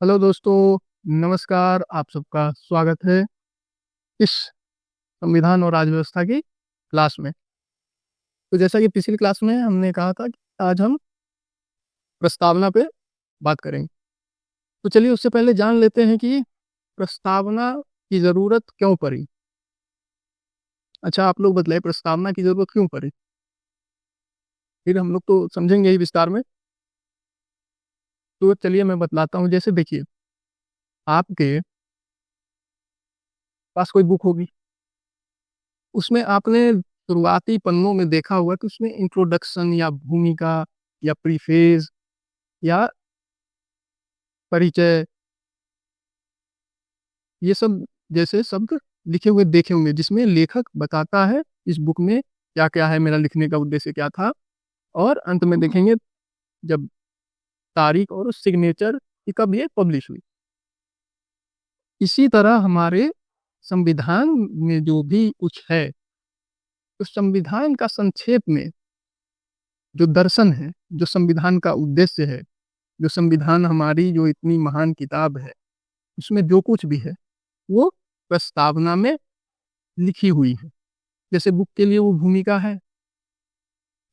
Hello दोस्तों, नमस्कार। आप सबका स्वागत है इस संविधान और राज्य व्यवस्था की क्लास में। तो जैसा कि पिछली क्लास में हमने कहा था कि आज हम प्रस्तावना पे बात करेंगे। तो चलिए उससे पहले जान लेते हैं कि प्रस्तावना की ज़रूरत क्यों पड़ी। अच्छा, आप लोग बताइए प्रस्तावना की ज़रूरत क्यों पड़ी? फिर हम लोग तो समझेंगे ही विस्तार में। तो चलिए मैं बतलाता हूँ। जैसे देखिए, आपके पास कोई बुक होगी, उसमें आपने शुरुआती पन्नों में देखा होगा कि उसमें इंट्रोडक्शन या भूमिका या प्रीफेस या परिचय, ये सब जैसे शब्द लिखे हुए देखे होंगे, जिसमें लेखक बताता है इस बुक में क्या क्या है, मेरा लिखने का उद्देश्य क्या था। और अंत में देखेंगे जब तारीख और सिग्नेचर कि कब ये पब्लिश हुई। इसी तरह हमारे संविधान में जो भी कुछ है, तो संविधान का संक्षेप में जो दर्शन है, जो संविधान का उद्देश्य है, जो संविधान हमारी जो इतनी महान किताब है, उसमें जो कुछ भी है वो प्रस्तावना में लिखी हुई है। जैसे बुक के लिए वो भूमिका है,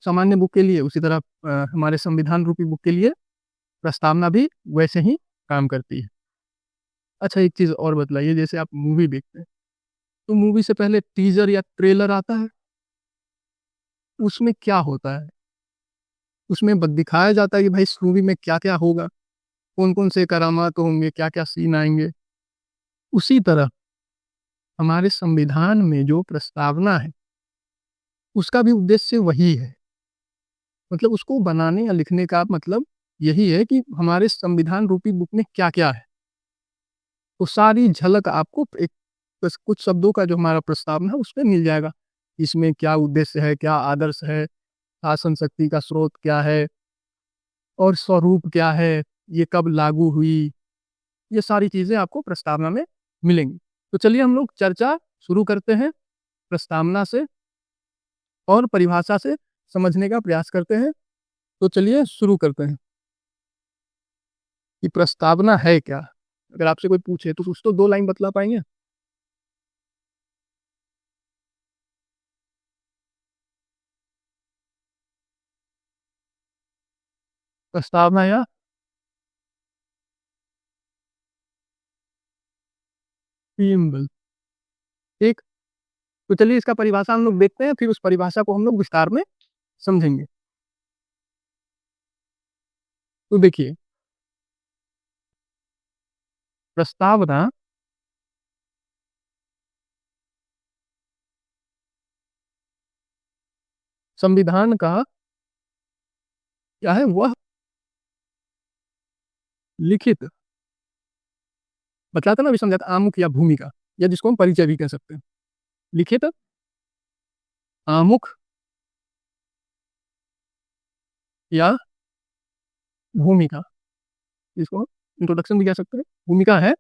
सामान्य बुक के लिए, उसी तरह हमारे संविधान रूपी बुक के लिए प्रस्तावना भी वैसे ही काम करती है। अच्छा, एक चीज़ और बतलाइए, जैसे आप मूवी देखते हैं तो मूवी से पहले टीजर या ट्रेलर आता है। उसमें क्या होता है? उसमें दिखाया जाता है कि भाई इस मूवी में क्या क्या होगा, कौन कौन से करामात होंगे, क्या क्या सीन आएंगे। उसी तरह हमारे संविधान में जो प्रस्तावना है, उसका भी उद्देश्य वही है। मतलब उसको बनाने या लिखने का मतलब यही है कि हमारे संविधान रूपी बुक में क्या क्या है, तो सारी झलक आपको एक बस कुछ शब्दों का जो हमारा प्रस्तावना है उसमें मिल जाएगा। इसमें क्या उद्देश्य है, क्या आदर्श है, शासन शक्ति का स्रोत क्या है और स्वरूप क्या है, ये कब लागू हुई, ये सारी चीजें आपको प्रस्तावना में मिलेंगी। तो चलिए हम लोग चर्चा शुरू करते हैं, प्रस्तावना से और परिभाषा से समझने का प्रयास करते हैं। तो चलिए शुरू करते हैं कि प्रस्तावना है क्या। अगर आपसे कोई पूछे तो कुछ तो दो लाइन बतला पाएंगे? प्रस्तावना या प्रीएम्बल। ठीक। तो चलिए इसका परिभाषा हम लोग देखते हैं, फिर उस परिभाषा को हम लोग विस्तार में समझेंगे। तो देखिए, प्रस्तावना संविधान का क्या है? वह लिखित, बतलाता ना, अभी समझाता, आमुख या भूमिका, या जिसको हम परिचय भी कह सकते हैं। लिखित आमुख या भूमिका, जिसको हम इंट्रोडक्शन भी कह सकते हैं, भूमिका है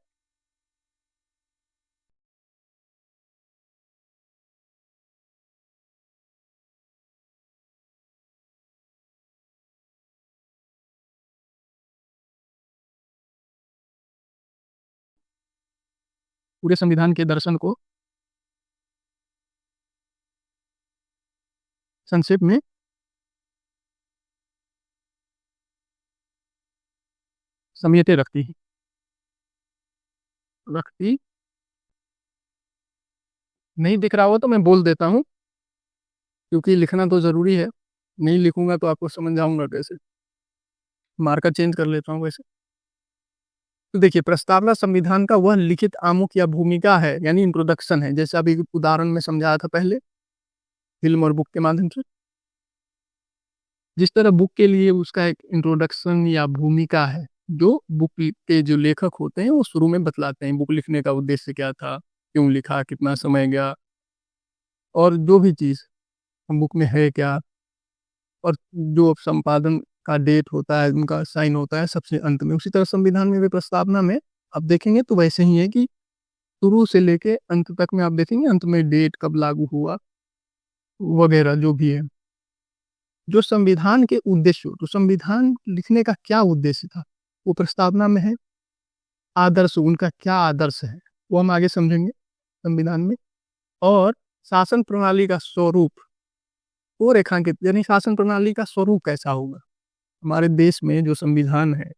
पूरे संविधान के दर्शन को संक्षेप में समेटे रखती। नहीं दिख रहा हो तो मैं बोल देता हूँ, क्योंकि लिखना तो जरूरी है। नहीं लिखूंगा तो आपको समझ जाऊंगा कैसे। मार्कर चेंज कर लेता हूँ वैसे। तो देखिए, प्रस्तावना संविधान का वह लिखित आमुख या भूमिका है, यानी इंट्रोडक्शन है, जैसे अभी उदाहरण में समझाया था पहले फिल्म और बुक के माध्यम से। जिस तरह बुक के लिए उसका एक इंट्रोडक्शन या भूमिका है, जो बुक के जो लेखक होते हैं वो शुरू में बतलाते हैं बुक लिखने का उद्देश्य क्या था, क्यों लिखा, कितना समय गया, और जो भी चीज़ बुक में है क्या, और जो संपादन का डेट होता है, उनका साइन होता है सबसे अंत में। उसी तरह संविधान में भी प्रस्तावना में आप देखेंगे तो वैसे ही है कि शुरू से लेके अंत तक में आप देखेंगे, अंत में डेट कब लागू हुआ वगैरह जो भी है। जो संविधान के उद्देश्य, तो संविधान लिखने का क्या उद्देश्य था, वो प्रस्तावना में है। आदर्श, उनका क्या आदर्श है, वो हम आगे समझेंगे संविधान में। और शासन प्रणाली का स्वरूप वो रेखांकित, यानी शासन प्रणाली का स्वरूप कैसा होगा हमारे देश में जो संविधान है,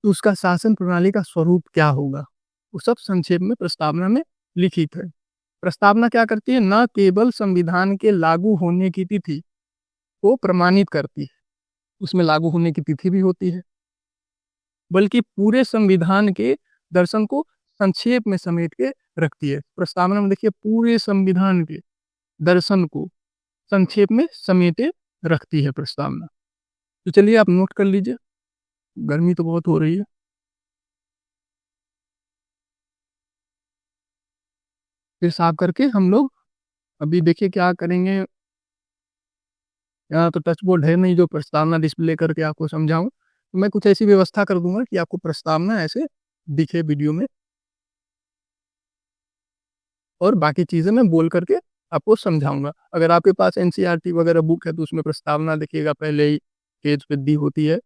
तो उसका शासन प्रणाली का स्वरूप क्या होगा, वो सब संक्षेप में प्रस्तावना में लिखित है। प्रस्तावना क्या करती है, न केवल संविधान के लागू होने की तिथि को प्रमाणित करती है, उसमें लागू होने की तिथि भी होती है, बल्कि पूरे संविधान के दर्शन को संक्षेप में समेट के रखती है। प्रस्तावना में देखिए पूरे संविधान के दर्शन को संक्षेप में समेटे रखती है प्रस्तावना। तो चलिए आप नोट कर लीजिए, गर्मी तो बहुत हो रही है। फिर साफ करके हम लोग अभी देखिए क्या करेंगे। यहाँ तो टच बोर्ड है नहीं जो प्रस्तावना डिस्प्ले करके आपको समझाऊं, तो मैं कुछ ऐसी व्यवस्था कर दूंगा कि आपको प्रस्तावना ऐसे दिखे वीडियो में, और बाकी चीजें मैं बोल करके आपको समझाऊंगा। अगर आपके पास एनसीईआरटी वगैरह बुक है तो उसमें प्रस्तावना देखिएगा पहले ही पेज पे दी होती है,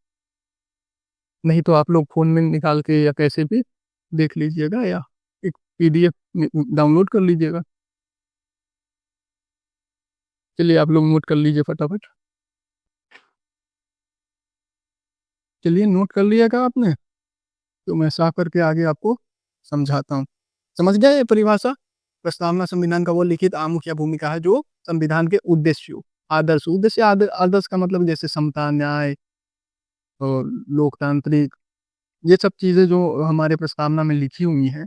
नहीं तो आप लोग फोन में निकाल के या कैसे भी देख लीजिएगा, या एक पीडीएफ डाउनलोड कर लीजिएगा। चलिए आप लोग नोट कर लीजिए फटाफट। चलिए नोट कर लिएगा आपने, तो मैं साफ करके आगे आपको समझाता हूँ। समझ गए ये परिभाषा? प्रस्तावना संविधान का वो लिखित आमुख या भूमिका है जो संविधान के उद्देश्यों, आदर्श, उद्देश्य आदर्श का मतलब जैसे समता, न्याय और लोकतांत्रिक, ये सब चीजें जो हमारे प्रस्तावना में लिखी हुई हैं,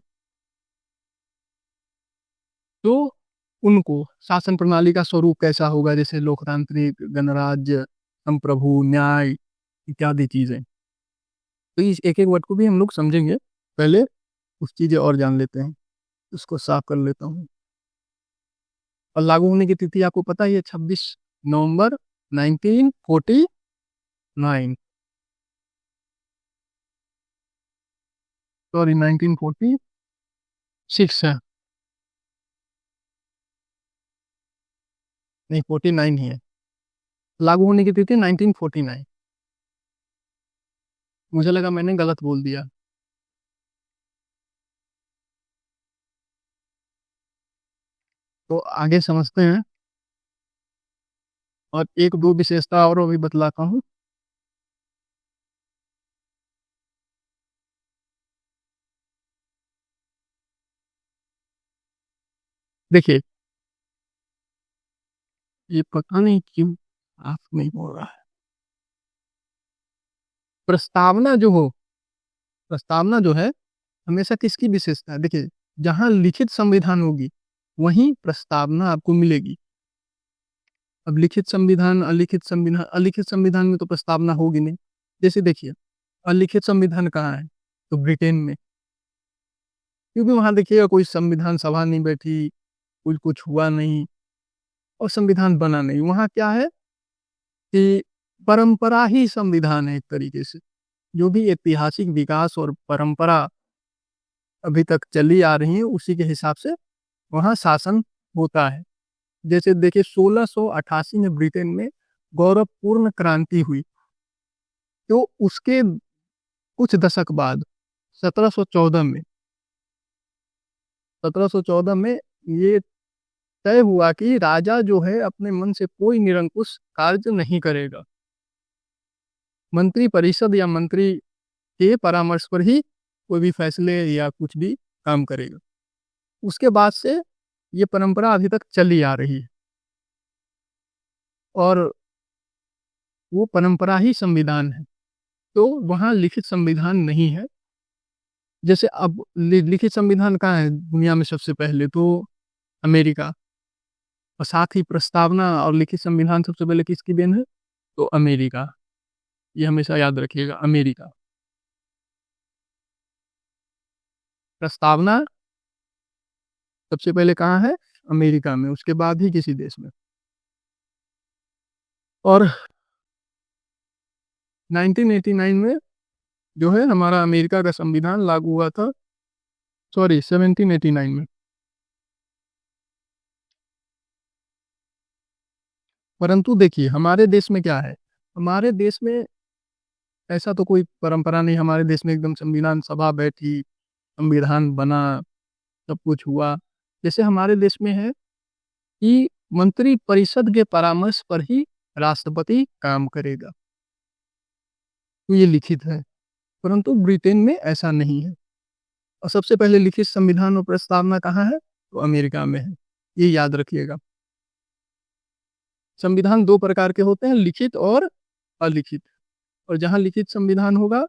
तो उनको, शासन प्रणाली का स्वरूप कैसा होगा, जैसे लोकतांत्रिक, गणराज्य, संप्रभु, न्याय इत्यादि चीजें। तो इस एक एक वर्ड को भी हम लोग समझेंगे, पहले कुछ चीजें और जान लेते हैं, उसको साफ कर लेता हूँ। और लागू होने की तिथि आपको पता ही है, 26 नवंबर 1949, सॉरी 1946 है, नहीं 49 ही है। लागू होने की तिथि 1949, मुझे लगा मैंने गलत बोल दिया। तो आगे समझते हैं, और एक दो विशेषता और अभी बतलाता हूँ। देखिए, ये पता नहीं क्यों आप नहीं बोल रहा है। प्रस्तावना जो हो, प्रस्तावना जो है हमेशा किसकी विशेषता है, देखिए जहां लिखित संविधान होगी वहीं प्रस्तावना आपको मिलेगी। अब लिखित संविधान, अलिखित संविधान, अलिखित संविधान में तो प्रस्तावना होगी नहीं। जैसे देखिए अलिखित संविधान कहाँ है, तो ब्रिटेन में, क्योंकि वहां देखिएगा कोई संविधान सभा नहीं बैठी, कुछ कुछ हुआ नहीं, और संविधान बना नहीं। वहां क्या है कि परंपरा ही संविधान है एक तरीके से, जो भी ऐतिहासिक विकास और परंपरा अभी तक चली आ रही है उसी के हिसाब से वहाँ शासन होता है। जैसे देखिए 1688 में ब्रिटेन में गौरवपूर्ण क्रांति हुई, तो उसके कुछ दशक बाद 1714 में, 1714 में ये तय हुआ कि राजा जो है अपने मन से कोई निरंकुश कार्य नहीं करेगा, मंत्री परिषद या मंत्री के परामर्श पर ही कोई भी फैसले या कुछ भी काम करेगा। उसके बाद से ये परंपरा अभी तक चली आ रही है, और वो परंपरा ही संविधान है। तो वहाँ लिखित संविधान नहीं है। जैसे अब लिखित संविधान कहाँ है दुनिया में सबसे पहले, तो अमेरिका। और साथ ही प्रस्तावना और लिखित संविधान सबसे पहले किसकी देन है, तो अमेरिका। ये हमेशा याद रखिएगा, अमेरिका। प्रस्तावना सबसे पहले कहाँ है, अमेरिका में, उसके बाद ही किसी देश में। और 1989 में जो है हमारा अमेरिका का संविधान लागू हुआ था, सॉरी 1789 में। परंतु देखिए हमारे देश में क्या है, हमारे देश में ऐसा तो कोई परंपरा नहीं हमारे देश में एकदम संविधान सभा बैठी, संविधान बना, सब कुछ हुआ। जैसे हमारे देश में है कि मंत्री परिषद के परामर्श पर ही राष्ट्रपति काम करेगा, तो ये लिखित है। परंतु ब्रिटेन में ऐसा नहीं है। और सबसे पहले लिखित संविधान और प्रस्तावना कहाँ है? तो अमेरिका में है। ये याद रखिएगा। संविधान 2 प्रकार के होते हैं, लिखित और अलिखित। और जहाँ लिखित संविधान होगा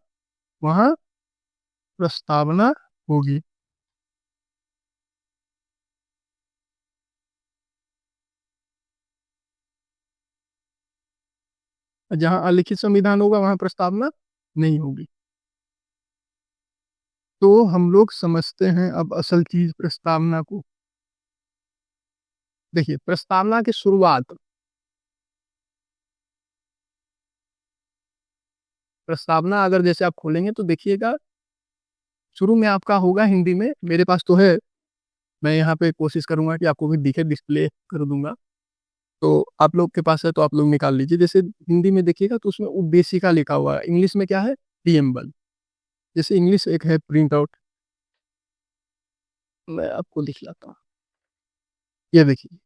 वहाँ प्रस्तावना होगी। और जहाँ अलिखित संविधान होगा वहाँ प्रस्तावना नहीं होगी। तो हम लोग समझते हैं अब असल चीज प्रस्तावना को। देखिए, प्रस्तावना की शुरुआत, प्रस्तावना अगर जैसे आप खोलेंगे तो देखिएगा शुरू में आपका होगा हिंदी में, मेरे पास तो है, मैं यहाँ पे कोशिश करूंगा कि आपको भी दिखे, डिस्प्ले कर दूंगा। तो आप लोग के पास है तो आप लोग निकाल लीजिए। जैसे हिंदी में देखिएगा तो उसमें उद्देशिका लिखा हुआ है, इंग्लिश में क्या है? प्रीएम्बल। जैसे इंग्लिश एक है प्रिंट आउट, मैं आपको लिख लाता हूँ। ये देखिए,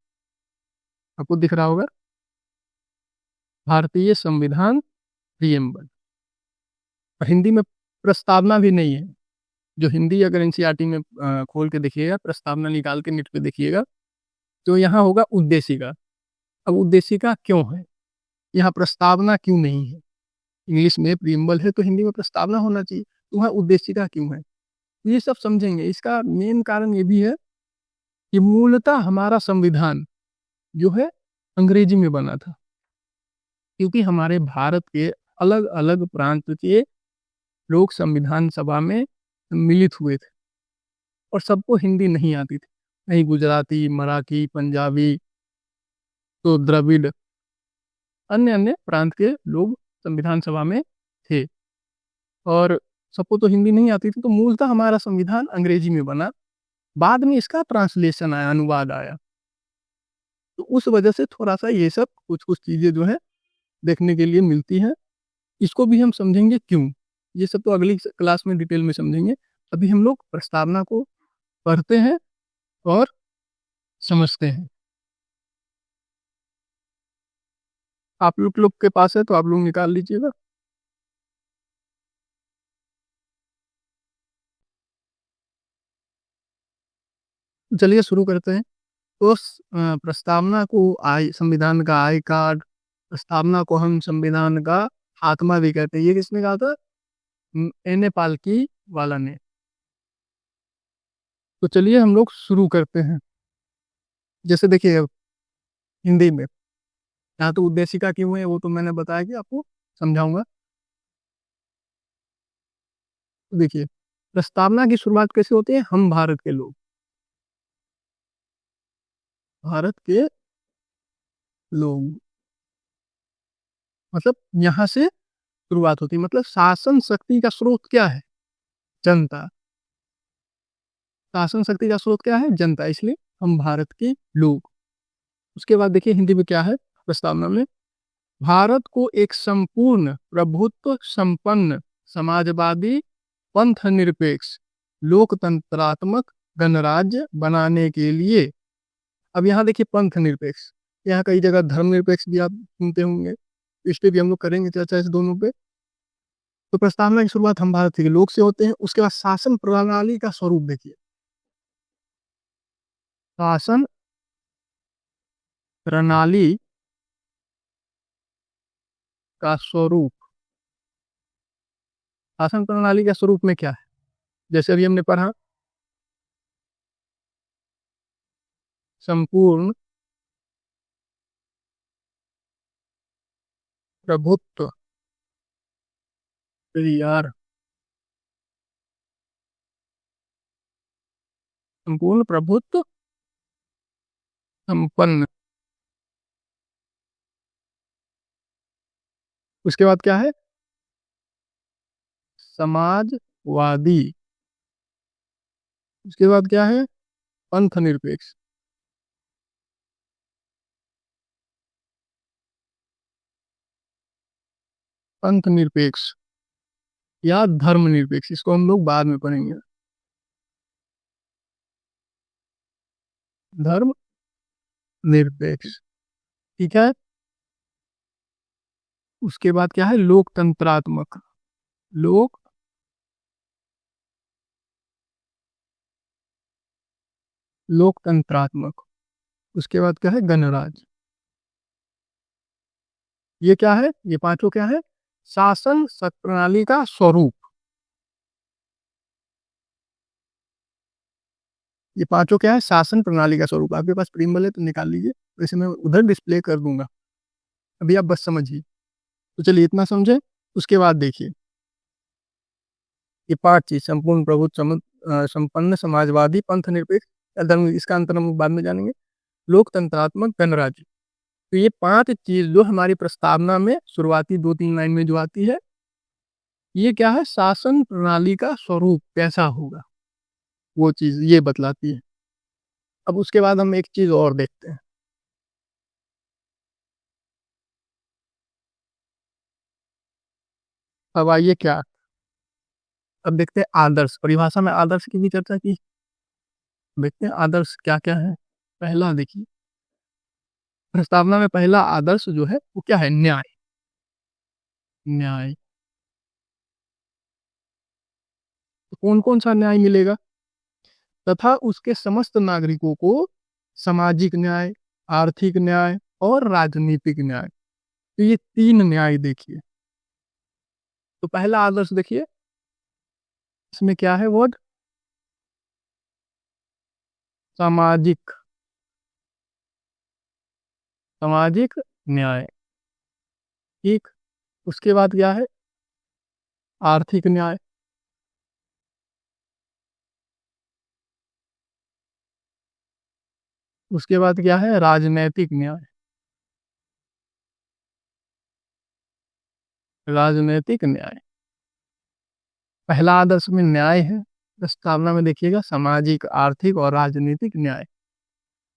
आपको दिख रहा होगा, भारतीय संविधान प्रीएम्बल। और हिंदी में प्रस्तावना भी नहीं है। जो हिंदी अगर एनसीईआरटी में खोल के देखिएगा, प्रस्तावना निकाल के नेट पे देखिएगा, तो यहाँ होगा उद्देशिका। अब उद्देशिका क्यों है, यहाँ प्रस्तावना क्यों नहीं है? इंग्लिश में प्रीएम्बल है तो हिंदी में प्रस्तावना होना चाहिए, तो वहाँ उद्देशिका क्यों है? तो ये सब समझेंगे। इसका मेन कारण ये भी है कि मूलतः हमारा संविधान जो है अंग्रेजी में बना था, क्योंकि हमारे भारत के अलग अलग प्रांत के लोग संविधान सभा में सम्मिलित हुए थे और सबको हिंदी नहीं आती थी। नहीं गुजराती, मराठी, पंजाबी, तो द्रविड़, अन्य अन्य प्रांत के लोग संविधान सभा में थे और सबको तो हिंदी नहीं आती थी। तो मूलतः हमारा संविधान अंग्रेजी में बना, बाद में इसका ट्रांसलेशन आया, अनुवाद आया। तो उस वजह से थोड़ा सा ये सब कुछ कुछ चीज़ें जो है देखने के लिए मिलती हैं। इसको भी हम समझेंगे क्यों, ये सब तो अगली क्लास में डिटेल में समझेंगे। अभी हम लोग प्रस्तावना को पढ़ते हैं और समझते हैं। आप लोग के पास है तो आप लोग निकाल लीजिएगा। चलिए शुरू करते हैं। तो प्रस्तावना को संविधान का आई कार्ड, प्रस्तावना को हम संविधान का आत्मा भी कहते हैं। ये किसने कहा था? एन ए पालकी वाला ने। तो चलिए हम लोग शुरू करते हैं। जैसे देखिए हिंदी में, यहाँ तो उद्देशिका क्यों है वो तो मैंने बताया कि आपको समझाऊंगा। तो देखिए, प्रस्तावना की शुरुआत कैसे होती है? हम भारत के लोग, भारत के लोग, मतलब यहाँ से शुरुआत होती है। मतलब शासन शक्ति का स्रोत क्या है? जनता। शासन शक्ति का स्रोत क्या है? जनता। इसलिए हम भारत के लोग। उसके बाद देखिए हिंदी में क्या है प्रस्तावना में? भारत को एक संपूर्ण प्रभुत्व संपन्न समाजवादी पंथ निरपेक्ष लोकतंत्रात्मक गणराज्य बनाने के लिए। अब यहाँ देखिए पंथ निरपेक्ष, यहाँ कई जगह धर्म निरपेक्ष भी आप सुनते होंगे, इस पे भी हम लोग करेंगे चर्चा, इस दोनों पे। तो प्रस्तावना की शुरुआत हम भारत के लोग से होते हैं। उसके बाद शासन प्रणाली का स्वरूप देखिए, शासन प्रणाली का स्वरूप। शासन प्रणाली का स्वरूप में क्या है? जैसे अभी हमने पढ़ा, संपूर्ण प्रभुत्व, यार संपूर्ण प्रभुत्व संपन्न। उसके बाद क्या है? समाजवादी। उसके बाद क्या है? पंथ निरपेक्ष। पंथ निरपेक्ष। या धर्मनिरपेक्ष, इसको हम लोग बाद में पढ़ेंगे। धर्म निरपेक्ष, ठीक है। उसके बाद क्या है, लोकतंत्रात्मक, लोक लोकतंत्रात्मक। उसके बाद क्या है, गणराज्य। ये क्या है, ये पांचों क्या है, शासन प्रणाली का स्वरूप। ये पांचों क्या है, शासन प्रणाली का स्वरूप। आपके पास प्रिम्बल है तो निकाल लीजिए, वैसे मैं उधर डिस्प्ले कर दूंगा, अभी आप बस समझिए। तो चलिए इतना समझे। उसके बाद देखिए, ये पांच चीज, संपूर्ण प्रभुत्व, संपन्न, समाजवादी, पंथ निरपेक्ष या धर्म, इसका अंतर हम बाद में जानेंगे। लोकतंत्रात्मक, गणराज्य। तो ये पांच चीज जो हमारी प्रस्तावना में शुरुआती 2-3 लाइन में जो आती है, ये क्या है, शासन प्रणाली का स्वरूप कैसा होगा, वो चीज ये बतलाती है। अब उसके बाद हम एक चीज और देखते हैं। अब आइए क्या, अब देखते हैं आदर्श। परिभाषा में आदर्श की भी चर्चा की, देखते हैं आदर्श क्या क्या है। पहला देखिए, प्रस्तावना में पहला आदर्श जो है वो क्या है, न्याय। न्याय, तो कौन कौन सा न्याय मिलेगा, तथा उसके समस्त नागरिकों को सामाजिक न्याय, आर्थिक न्याय और राजनीतिक न्याय। तो ये तीन न्याय देखिए। तो पहला आदर्श देखिए, इसमें क्या है वर्ड, सामाजिक, सामाजिक न्याय, ठीक। उसके बाद क्या है, आर्थिक न्याय। उसके बाद क्या है, राजनैतिक न्याय। राजनैतिक न्याय, पहला आदर्श में न्याय है, प्रस्तावना में देखिएगा सामाजिक, आर्थिक और राजनीतिक न्याय।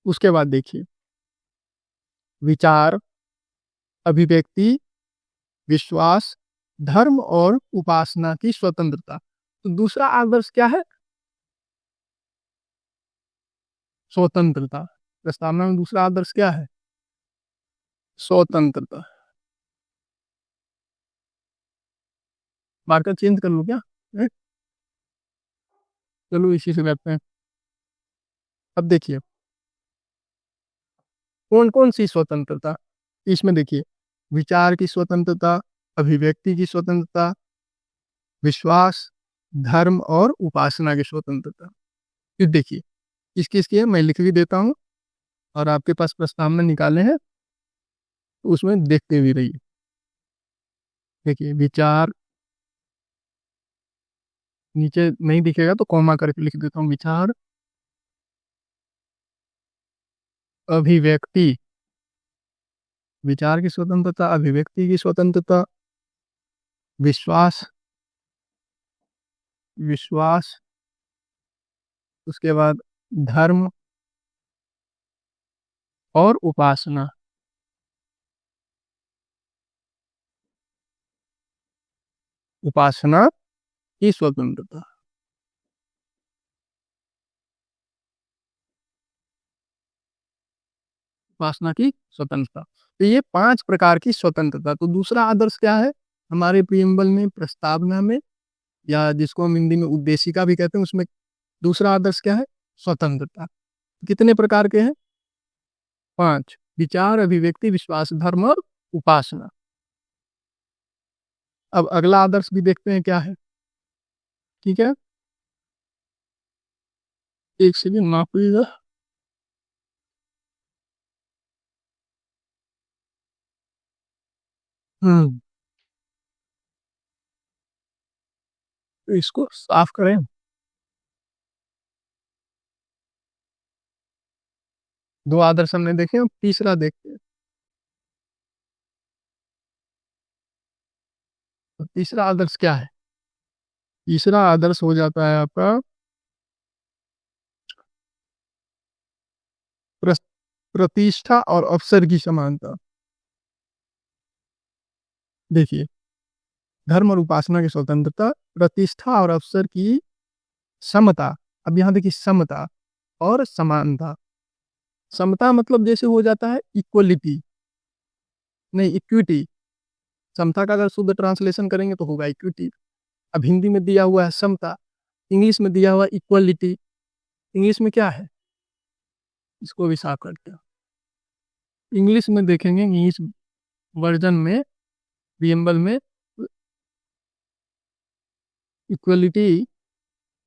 उसके बाद देखिए, विचार, अभिव्यक्ति, विश्वास, धर्म और उपासना की स्वतंत्रता। तो दूसरा आदर्श क्या है, स्वतंत्रता। प्रस्तावना में दूसरा आदर्श क्या है, स्वतंत्रता। मार्कर चेंज कर लो क्या, हैं? चलो इसी से बैठते हैं। अब देखिए, कौन कौन सी स्वतंत्रता, इसमें देखिए, विचार की स्वतंत्रता, अभिव्यक्ति की स्वतंत्रता, विश्वास, धर्म और उपासना की स्वतंत्रता। फिर देखिए किस किस की है, मैं लिख भी देता हूँ, और आपके पास प्रस्तावना निकाले हैं तो उसमें देखते भी रहिए। देखिए, विचार, नीचे नहीं दिखेगा तो कॉमा करके लिख देता हूँ, विचार, अभिव्यक्ति, विचार की स्वतंत्रता, अभिव्यक्ति की स्वतंत्रता, विश्वास, विश्वास, उसके बाद धर्म और उपासना, उपासना की स्वतंत्रता, उपासना की स्वतंत्रता। तो ये 5 प्रकार की स्वतंत्रता। तो दूसरा आदर्श क्या है, हमारे प्रियम्बल में, प्रस्तावना में, या जिसको हम हिंदी में उद्देशिका भी कहते हैं, उसमें दूसरा आदर्श क्या है, स्वतंत्रता। कितने प्रकार के हैं, 5, विचार, अभिव्यक्ति, विश्वास, धर्म और उपासना। अब अगला आदर्श भी देखते हैं क्या है, ठीक है। एक सेकंड नापिएगा। हम्म, तो इसको साफ करें। दो आदर्श हमने देखे, अब तीसरा देखते हैं। तो तीसरा आदर्श क्या है, तीसरा आदर्श हो जाता है आपका प्रस- प्रतिष्ठा और अवसर की समानता। देखिए, धर्म और उपासना की स्वतंत्रता, प्रतिष्ठा और अवसर की समता। अब यहाँ देखिए समता और समानता। समता मतलब जैसे हो जाता है इक्वलिटी, नहीं इक्विटी। समता का अगर शुद्ध ट्रांसलेशन करेंगे तो होगा इक्विटी। अब हिंदी में दिया हुआ है समता, इंग्लिश में दिया हुआ इक्वलिटी। इंग्लिश में क्या है, इसको भी साफ करते हैं। इंग्लिश में देखेंगे, इंग्लिश वर्जन में प्रीएम्बल में इक्वलिटी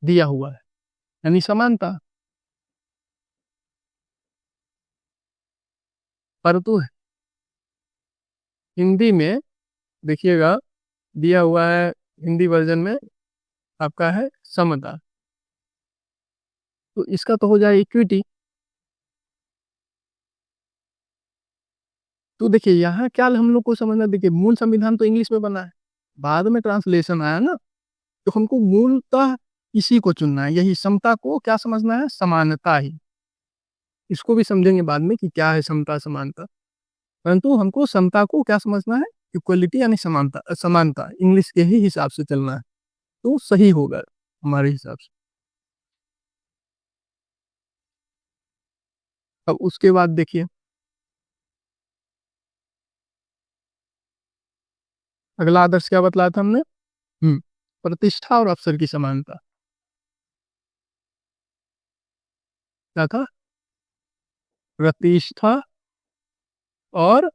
दिया हुआ है, यानी समानता। परंतु हिंदी में देखिएगा दिया हुआ है, हिंदी वर्जन में आपका है समता, तो इसका तो हो जाए इक्विटी। तो देखिए यहाँ क्या हम लोग को समझना, देखिए मूल संविधान तो इंग्लिश में बना है, बाद में ट्रांसलेशन आया ना, तो हमको मूलतः इसी को चुनना है, यही समता को क्या समझना है, समानता ही। इसको भी समझेंगे बाद में कि क्या है समता समानता, परंतु हमको समता को क्या समझना है, इक्वलिटी यानी समानता, समानता इंग्लिश के ही हिसाब से चलना है, तो सही होगा हमारे हिसाब से। अब उसके बाद देखिए अगला आदर्श क्या बतलाया था हमने, प्रतिष्ठा और अवसर की समानता। क्या था, प्रतिष्ठा और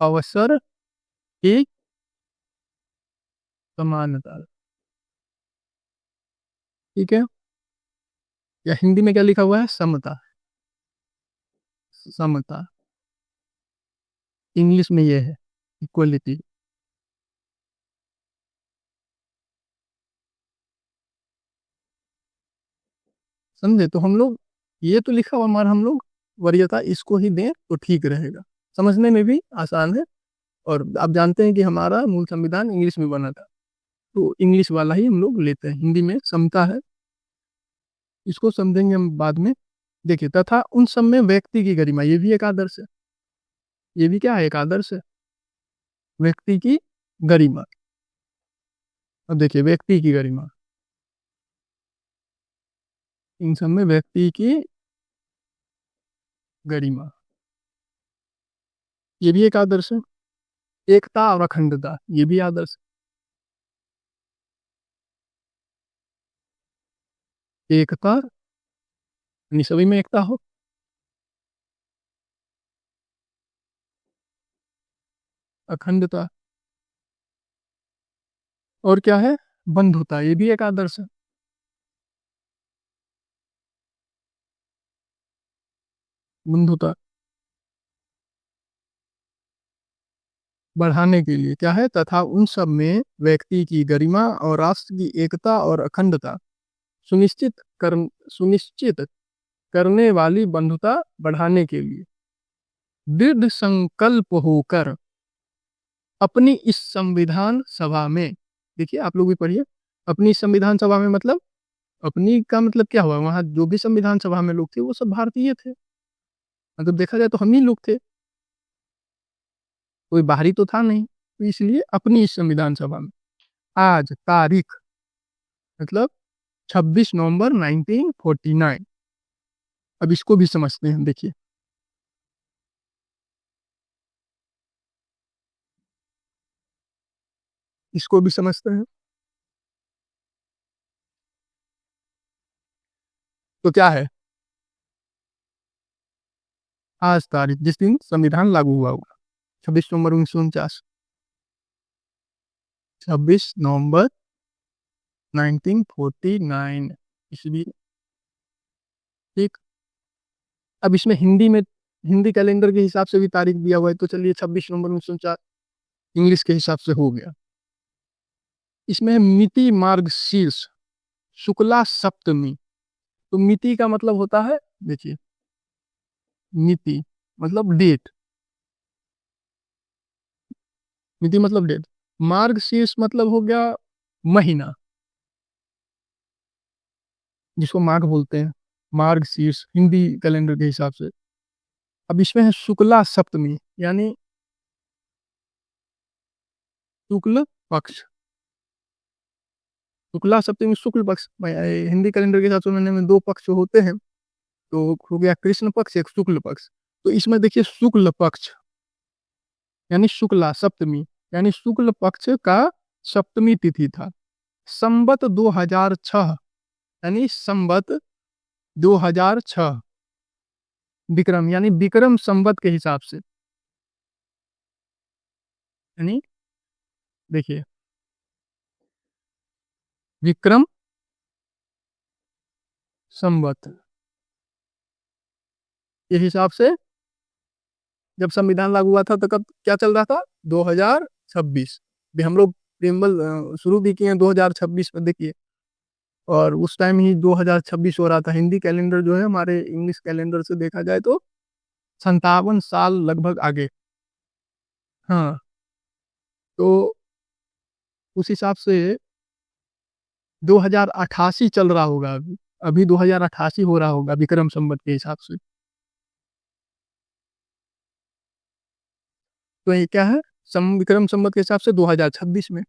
अवसर की समानता। ठीक है, या हिंदी में क्या लिखा हुआ है, समता, समता। इंग्लिश में ये है इक्वलिटी। समझे, तो हम लोग ये तो लिखा हुआ हमारा, हम लोग वरीयता इसको ही दें तो ठीक रहेगा, समझने में भी आसान है। और आप जानते हैं कि हमारा मूल संविधान इंग्लिश में बना था, तो इंग्लिश वाला ही हम लोग लेते हैं, हिंदी में समता है, इसको समझेंगे हम बाद में। देखिए तथा उन सब में व्यक्ति की गरिमा, ये भी एक आदर्श है, ये भी क्या है, एक आदर्श है, व्यक्ति की गरिमा। अब देखिए व्यक्ति की गरिमा, इन सब में व्यक्ति की गरिमा, ये भी एक आदर्श है। एकता और अखंडता, ये भी आदर्श है। एकता यानी सभी में एकता हो, अखंडता, और क्या है, बंधुता, ये भी एक आदर्श है। बंधुता बढ़ाने के लिए क्या है, तथा उन सब में व्यक्ति की गरिमा और राष्ट्र की एकता और अखंडता सुनिश्चित कर सुनिश्चित करने वाली बंधुता बढ़ाने के लिए दृढ़ संकल्प होकर अपनी इस संविधान सभा में, देखिए आप लोग भी पढ़िए, अपनी संविधान सभा में मतलब अपनी का मतलब क्या हुआ, वहां जो भी संविधान सभा में लोग थे वो सब भारतीय थे, मतलब देखा जाए तो हम ही लोग थे, कोई बाहरी तो था नहीं, तो इसलिए अपनी इस संविधान सभा में आज तारीख मतलब 26 नवंबर 1949। अब इसको भी समझते हैं, देखिए इसको भी समझते हैं, तो क्या है, आज तारीख जिस दिन संविधान लागू हुआ होगा, 26 नवंबर 1949, 26 नवंबर 1949 ईस्वी। ठीक, अब इसमें हिंदी में, हिंदी कैलेंडर के हिसाब से भी तारीख दिया हुआ है, तो चलिए 26 नवंबर 1949 इंग्लिश के हिसाब से हो गया। इसमें मिति मार्ग शीर्ष शुक्ला सप्तमी, तो मिति का मतलब होता है, देखिए मिति मतलब डेट, मिति मतलब डेट, मार्ग शीर्ष मतलब हो गया महीना, जिसको माघ बोलते हैं, मार्ग शीर्ष हिंदी कैलेंडर के हिसाब से। अब इसमें है शुक्ला सप्तमी, यानी शुक्ल पक्ष, शुक्ला सप्तमी शुक्ल पक्ष हिंदी कैलेंडर के हिसाब से महीने में 2 पक्ष होते हैं, तो हो गया कृष्ण पक्ष, एक शुक्ल पक्ष। तो इसमें देखिए शुक्ल पक्ष यानी शुक्ला सप्तमी यानी शुक्ल पक्ष का सप्तमी तिथि था। संवत 2006 यानी संवत 2006 विक्रम यानी विक्रम संवत के हिसाब से, यानी देखिए विक्रम संवत के हिसाब से जब संविधान लागू हुआ था तो कब क्या चल रहा था 2026। भी हम लोग प्रेमबल शुरू भी किए 2026 में देखिए, और उस टाइम ही 2026 हो रहा था। हिंदी कैलेंडर जो है हमारे इंग्लिश कैलेंडर से देखा जाए तो 57 साल लगभग आगे। हाँ, तो उस हिसाब से 2088 चल रहा होगा अभी, 2088 हो रहा होगा विक्रम संवत के हिसाब से। तो ये क्या है, विक्रम संवत के हिसाब से 2026 में।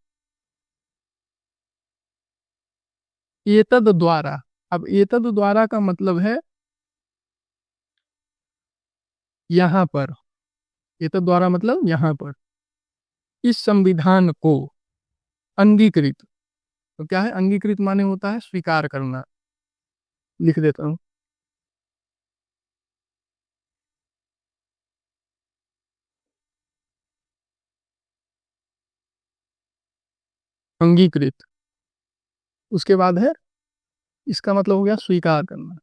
एतद द्वारा, अब एतद द्वारा का मतलब है यहाँ पर, एतद द्वारा मतलब यहाँ पर, इस संविधान को अंगीकृत। तो क्या है अंगीकृत माने होता है स्वीकार करना, लिख देता हूँ। अंगीकृत, उसके बाद है इसका मतलब हो गया स्वीकार करना,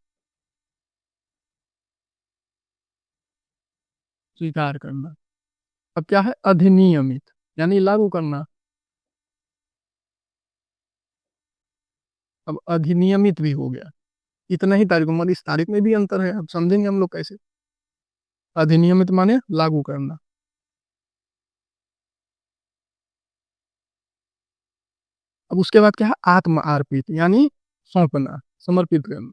स्वीकार करना। अब क्या है अधिनियमित यानी लागू करना। अब अधिनियमित भी हो गया, इतना ही तारीख, मगर इस तारीख में भी अंतर है, अब समझेंगे हम लोग कैसे। अधिनियमित माने लागू करना। अब उसके बाद क्या है आत्म अर्पित यानी सौंपना, समर्पित करना।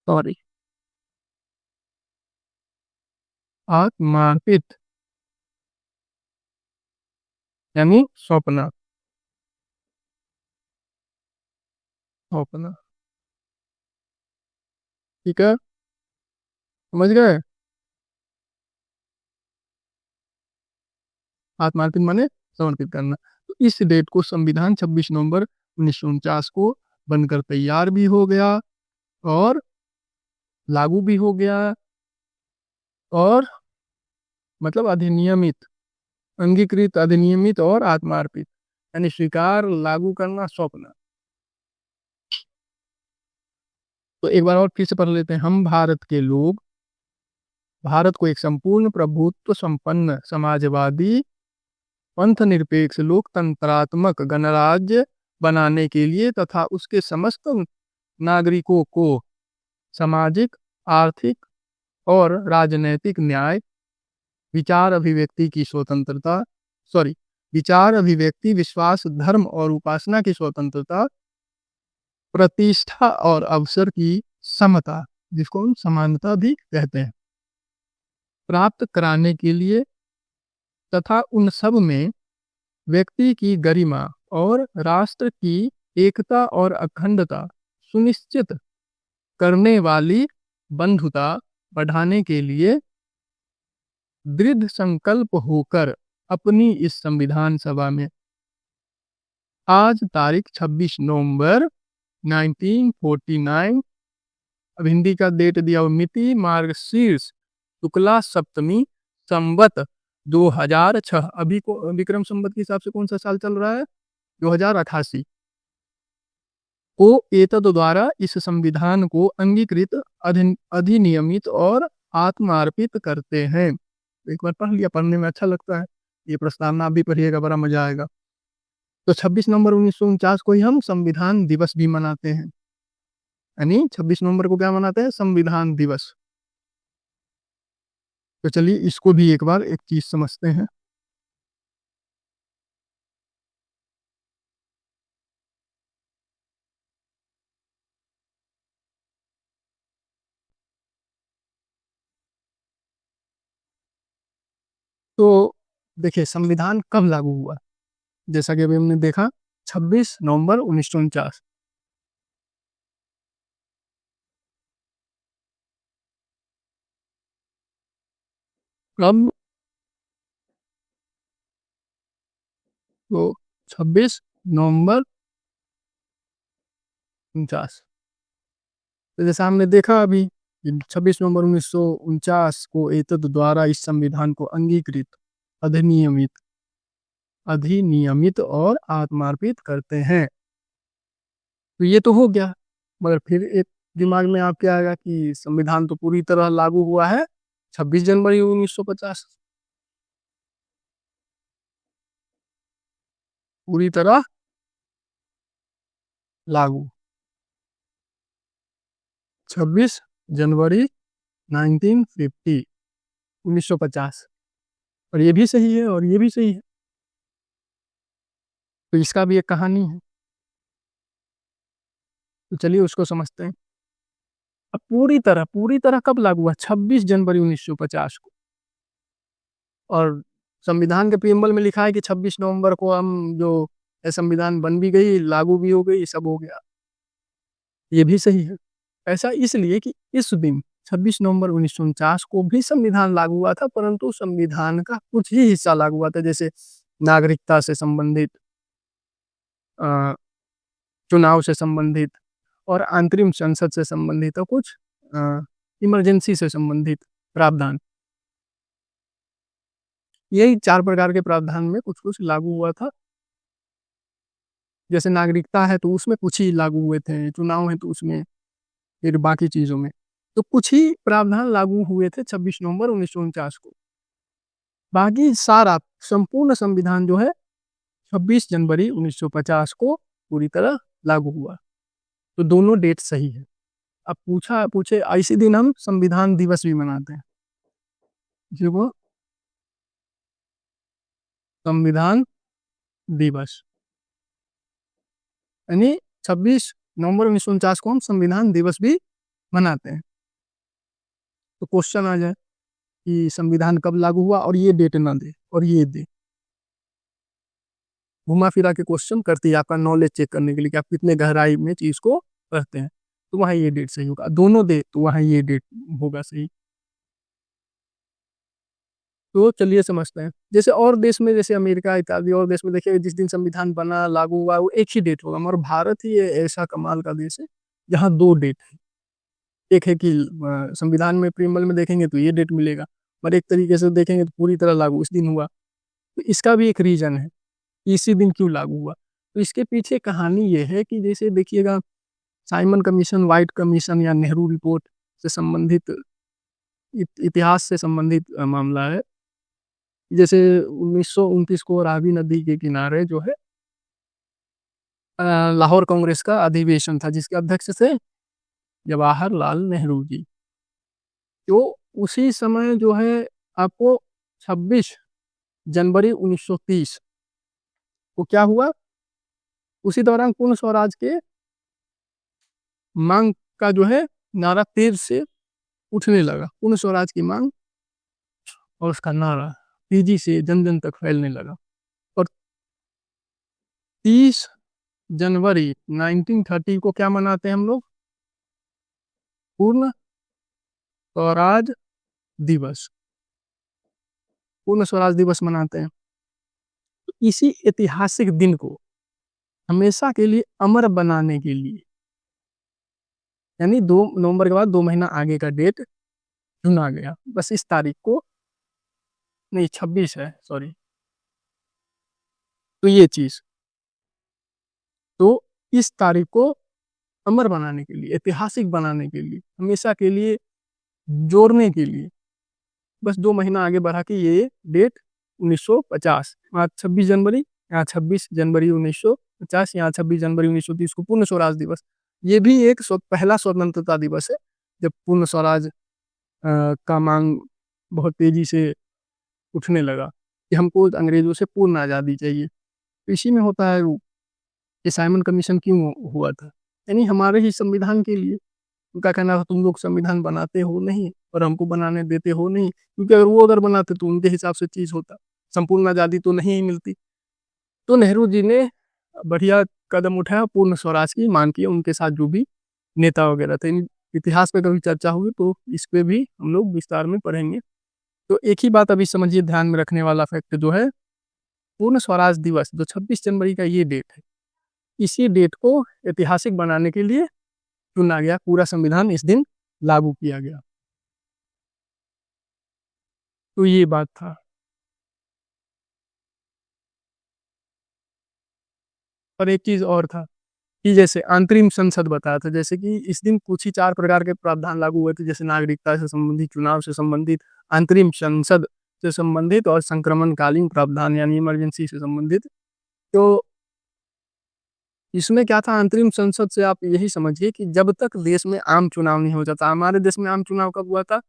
सॉरी, आत्मार्पित यानी सौंपना, सौंपना। ठीक है, समझ गए। आत्मार्पित माने समर्पित करना। तो इस डेट को संविधान 26 नवंबर 1949 को बनकर तैयार भी हो गया और लागू भी हो गया, और मतलब अधिनियमित, अंगीकृत, अधिनियमित और आत्मार्पित यानी स्वीकार, लागू करना, सौंपना। तो एक बार और फिर से पढ़ लेते हैं। हम भारत के लोग भारत को एक संपूर्ण प्रभुत्व संपन्न समाजवादी पंथ निरपेक्ष लोकतंत्रात्मक गणराज्य बनाने के लिए तथा उसके समस्त नागरिकों को सामाजिक, आर्थिक और राजनैतिक न्याय, विचार अभिव्यक्ति की स्वतंत्रता, सॉरी, विचार अभिव्यक्ति, विश्वास, धर्म और उपासना की स्वतंत्रता, प्रतिष्ठा और अवसर की समता, जिसको हम समानता भी कहते हैं, प्राप्त कराने के लिए तथा उन सब में व्यक्ति की गरिमा और राष्ट्र की एकता और अखंडता सुनिश्चित करने वाली बंधुता बढ़ाने के लिए दृढ़ संकल्प होकर अपनी इस संविधान सभा में आज तारीख 26 नवंबर 1949, अब हिंदी का डेट दिया हुआ, मिति मार्गशीर्ष शुक्ला सप्तमी संवत 2006, अभी को विक्रम संवत के हिसाब से कौन सा साल चल रहा है 2088, को एतद द्वारा इस संविधान को अंगीकृत, अधिनियमित और आत्मार्पित करते हैं। एक बार पढ़ लिया, पढ़ने में अच्छा लगता है, ये प्रस्तावना आप भी पढ़िएगा, बड़ा मजा आएगा। तो 26 नवंबर 1949 को ही हम संविधान दिवस भी मनाते हैं, यानी 26 नवंबर को क्या मनाते हैं संविधान दिवस। तो चलिए इसको भी एक बार एक चीज समझते हैं। तो देखिए संविधान कब लागू हुआ, जैसा कि अभी हमने देखा 26 नवंबर 1949। कब? तो 26 नवंबर 49। तो जैसा हमने देखा अभी 26 नवंबर 1949 को एतद द्वारा इस संविधान को अंगीकृत, अधिनियमित अधिनियमित और आत्मार्पित करते हैं। तो ये तो हो गया, मगर फिर एक दिमाग में आपके आएगा कि संविधान तो पूरी तरह लागू हुआ है 26 जनवरी 1950। पूरी तरह लागू 26 जनवरी 1950 1950। और ये भी सही है और ये भी सही है, तो इसका भी एक कहानी है, तो चलिए उसको समझते हैं। अब पूरी तरह कब लागू हुआ? 26 जनवरी 1950 को। और संविधान के प्रीएम्बल में लिखा है कि 26 नवंबर को हम जो संविधान बन भी गई, लागू भी हो गई, सब हो गया। ये भी सही है। ऐसा इसलिए कि इस दिन 26 नवंबर 1949 को भी संविधान लागू हुआ था, परंतु संविधान का कुछ ही हिस्सा लागू हुआ था, जैसे नागरिकता से संबंधित, अ, चुनाव से संबंधित और अंतरिम संसद से संबंधित और कुछ इमरजेंसी से संबंधित प्रावधान। यही 4 प्रकार के प्रावधान में कुछ कुछ लागू हुआ था। जैसे नागरिकता है तो उसमें कुछ ही लागू हुए थे, चुनाव है तो उसमें, फिर बाकी चीजों में तो कुछ ही प्रावधान लागू हुए थे 26 नवंबर 1949 को। बाकी सारा संपूर्ण संविधान जो है 26 जनवरी 1950 को पूरी तरह लागू हुआ। तो दोनों डेट सही है। अब पूछे इसी दिन हम संविधान दिवस भी मनाते हैं, जो संविधान दिवस, यानी 26 नवंबर 1949 को हम संविधान दिवस भी मनाते हैं। तो क्वेश्चन आ जाए कि संविधान कब लागू हुआ और ये डेट ना दे और ये दे, घुमा फिरा के क्वेश्चन करती है आपका नॉलेज चेक करने के लिए कि आप कितने गहराई में चीज को पढ़ते हैं। तो वहाँ ये डेट सही होगा, दोनों दे तो वहाँ ये डेट होगा सही। तो चलिए समझते हैं। जैसे और देश में, जैसे अमेरिका इत्यादि और देश में देखिए जिस दिन संविधान बना लागू हुआ वो एक ही डेट होगा, मगर भारत ही ऐसा कमाल का देश है जहाँ दो डेट है। एक है कि संविधान में प्रीएम्बल में देखेंगे तो ये डेट मिलेगा, पर एक तरीके से देखेंगे तो पूरी तरह लागू इस दिन हुआ। तो इसका भी एक रीजन है कि इसी दिन क्यों लागू हुआ। तो इसके पीछे कहानी ये है कि जैसे देखिएगा साइमन कमीशन, वाइट कमीशन या नेहरू रिपोर्ट से संबंधित, इतिहास से संबंधित मामला है। जैसे 1929 को रावी नदी के किनारे जो है लाहौर कांग्रेस का अधिवेशन था, जिसके अध्यक्ष थे जवाहरलाल नेहरू जी। तो उसी समय जो है आपको 26 जनवरी 1930 को क्या हुआ, उसी दौरान पूर्ण स्वराज के मांग का जो है नारा तेज से उठने लगा। पूर्ण स्वराज की मांग और उसका नारा तेजी से जन जन तक फैलने लगा। और 30 जनवरी 1930 को क्या मनाते हैं हम लोग? पूर्ण स्वराज दिवस। पूर्ण स्वराज दिवस मनाते हैं। तो इसी ऐतिहासिक दिन को हमेशा के लिए अमर बनाने के लिए, यानी 2 नवंबर के बाद 2 महीना आगे का डेट चुना गया। बस इस तारीख को, नहीं 26 है, सॉरी। तो ये चीज, तो इस तारीख को अमर बनाने के लिए, ऐतिहासिक बनाने के लिए, हमेशा के लिए जोड़ने के लिए बस 2 महीना आगे बढ़ा के ये डेट 1950, वहाँ 26 जनवरी, यहाँ 26 जनवरी 1950, यहाँ 26 जनवरी 1930 को पूर्ण स्वराज दिवस। ये भी एक पहला स्वतंत्रता दिवस है जब पूर्ण स्वराज का मांग बहुत तेजी से उठने लगा कि हमको अंग्रेजों से पूर्ण आज़ादी चाहिए। तो इसी में होता है ये साइमन कमीशन क्यों हुआ था, यानी हमारे ही संविधान के लिए। उनका कहना था तुम लोग संविधान बनाते हो नहीं, और हमको बनाने देते हो नहीं, क्योंकि अगर वो अगर बनाते तो उनके हिसाब से चीज़ होता, संपूर्ण आज़ादी तो नहीं ही मिलती। तो नेहरू जी ने बढ़िया कदम उठाया, पूर्ण स्वराज की मांग की, उनके साथ जो भी नेता वगैरह थे। इतिहास पे कभी चर्चा हुई तो इस पे भी हम लोग विस्तार में पढ़ेंगे। तो एक ही बात अभी समझिए, ध्यान में रखने वाला फैक्ट जो है, पूर्ण स्वराज दिवस जो 26 जनवरी का ये डेट है, इसी डेट को ऐतिहासिक बनाने के लिए चुना गया, पूरा संविधान इस दिन लागू किया गया। तो ये बात था। और एक चीज और था कि जैसे अंतरिम संसद बताया था, जैसे कि इस दिन कुछ ही 4 प्रकार के प्रावधान लागू हुए थे, जैसे नागरिकता से संबंधित, चुनाव से संबंधित, अंतरिम संसद से संबंधित और संक्रमणकालीन प्रावधान यानी इमरजेंसी से संबंधित। तो इसमें क्या था, अंतरिम संसद से आप यही समझिए कि जब तक देश में आम चुनाव नहीं हो जाता, हमारे देश में आम चुनाव कब हुआ था,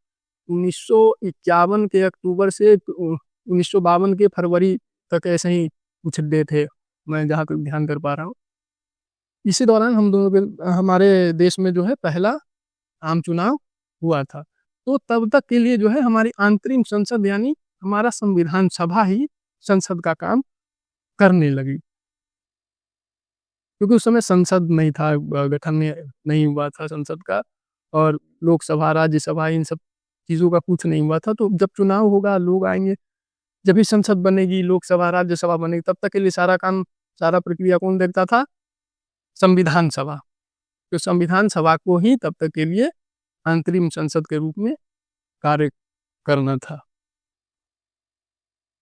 1951 के अक्टूबर से 1952 के फरवरी तक, ऐसे ही कुछ डे थे, मैं जहाँ तक ध्यान कर पा रहा हूँ। इसी दौरान हम दोनों के हमारे देश में जो है पहला आम चुनाव हुआ था। तो तब तक के लिए जो है हमारी अंतरिम संसद यानी हमारा संविधान सभा ही संसद का काम करने लगी, क्योंकि उस समय संसद नहीं था, गठन नहीं हुआ था संसद का, और लोकसभा राज्यसभा इन सब चीज़ों का कुछ नहीं हुआ था। तो जब चुनाव होगा, लोग आएंगे, जब भी संसद बनेगी, लोकसभा राज्यसभा बनेगी, तब तक के लिए सारा काम, सारा प्रक्रिया कौन देखता था, संविधान सभा। तो संविधान सभा को ही तब तक के लिए अंतरिम संसद के रूप में कार्य करना था।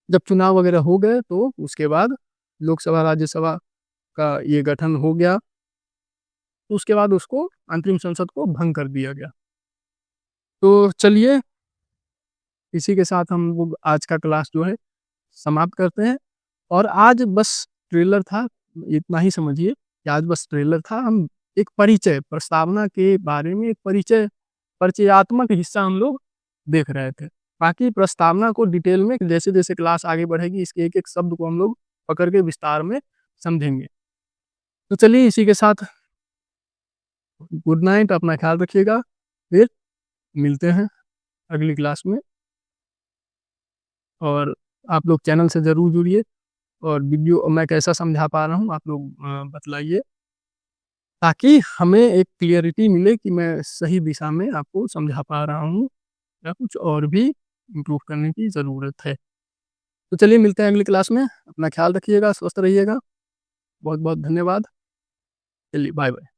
जब चुनाव वगैरह हो गए तो उसके बाद लोकसभा राज्यसभा का ये गठन हो गया, तो उसके बाद उसको अंतरिम संसद को भंग कर दिया गया। तो चलिए, इसी के साथ हम लोग आज का क्लास जो है समाप्त करते हैं। और आज बस ट्रेलर था, इतना ही समझिए कि आज बस ट्रेलर था। हम एक परिचय, प्रस्तावना के बारे में एक परिचयात्मक हिस्सा हम लोग देख रहे थे। बाकी प्रस्तावना को डिटेल में जैसे जैसे क्लास आगे बढ़ेगी, इसके एक एक शब्द को हम लोग पकड़ के विस्तार में समझेंगे। तो चलिए, इसी के साथ गुड नाइट, अपना ख्याल रखिएगा, फिर मिलते हैं अगली क्लास में। और आप लोग चैनल से ज़रूर जुड़िए, और वीडियो मैं कैसा समझा पा रहा हूँ आप लोग बतलाइए, ताकि हमें एक क्लियरिटी मिले कि मैं सही दिशा में आपको समझा पा रहा हूँ या कुछ और भी इम्प्रूव करने की ज़रूरत है। तो चलिए, मिलते हैं अगली क्लास में। अपना ख्याल रखिएगा, स्वस्थ रहिएगा। बहुत बहुत धन्यवाद। चलिए, बाय बाय।